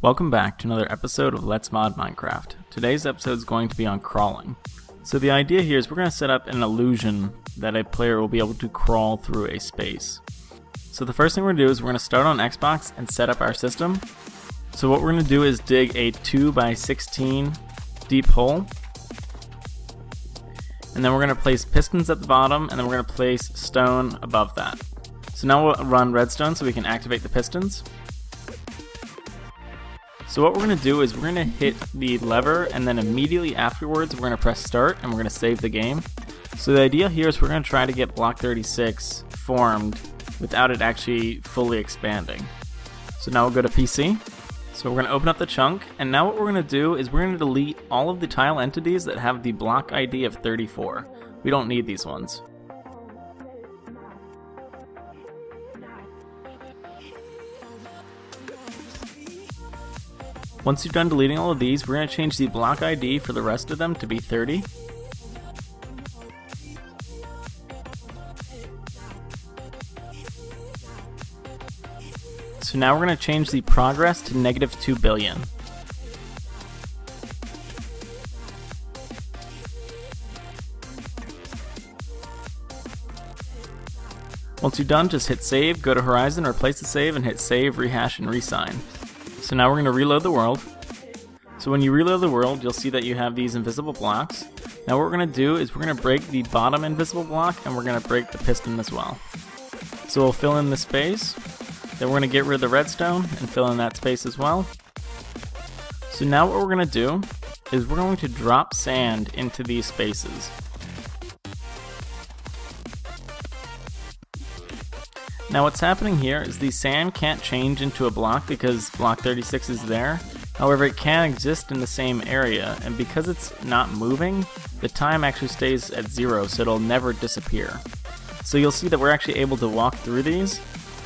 Welcome back to another episode of Let's Mod Minecraft. Today's episode is going to be on crawling. So the idea here is we're going to set up an illusion that a player will be able to crawl through a space. So the first thing we're going to do is we're going to start on Xbox and set up our system. So what we're going to do is dig a 2x16 deep hole. And then we're going to place pistons at the bottom, and then we're going to place stone above that. So now we'll run redstone so we can activate the pistons. So what we're going to do is we're going to hit the lever, and then immediately afterwards we're going to press start and we're going to save the game. So the idea here is we're going to try to get block 36 formed without it actually fully expanding. So now we'll go to PC. So we're going to open up the chunk, and now what we're going to do is we're going to delete all of the tile entities that have the block ID of 34. We don't need these ones. Once you're done deleting all of these, we're going to change the block ID for the rest of them to be 30. So now we're going to change the progress to -2 billion. Once you're done, just hit save, go to Horizon, replace the save, and hit save, rehash, and resign. So now we're going to reload the world. So when you reload the world, you'll see that you have these invisible blocks. Now what we're going to do is we're going to break the bottom invisible block, and we're going to break the piston as well. So we'll fill in the space. Then we're going to get rid of the redstone and fill in that space as well. So now what we're going to do is we're going to drop sand into these spaces. Now what's happening here is the sand can't change into a block because block 36 is there. However, it can exist in the same area, and because it's not moving, the time actually stays at 0, so it'll never disappear. So you'll see that we're actually able to walk through these.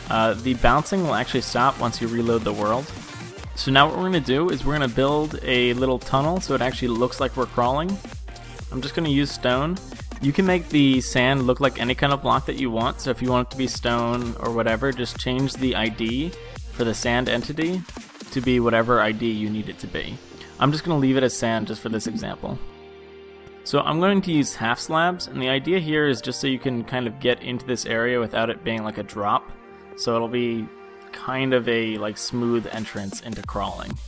The bouncing will actually stop once you reload the world. So now what we're going to do is we're going to build a little tunnel so it actually looks like we're crawling. I'm just going to use stone. You can make the sand look like any kind of block that you want, so if you want it to be stone or whatever, just change the ID for the sand entity to be whatever ID you need it to be. I'm just going to leave it as sand just for this example. So I'm going to use half slabs, and the idea here is just so you can kind of get into this area without it being like a drop. So it'll be kind of a smooth entrance into crawling.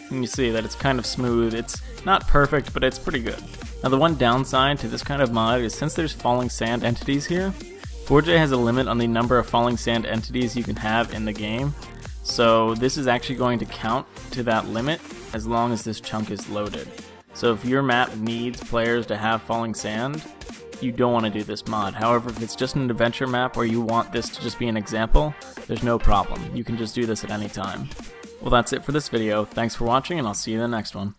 And you see that it's kind of smooth. It's not perfect, but it's pretty good. Now the one downside to this kind of mod is since there's falling sand entities here, 4J has a limit on the number of falling sand entities you can have in the game. So this is actually going to count to that limit as long as this chunk is loaded. So if your map needs players to have falling sand, you don't want to do this mod. However, if it's just an adventure map where you want this to just be an example, there's no problem. You can just do this at any time. Well, that's it for this video. Thanks for watching, and I'll see you in the next one.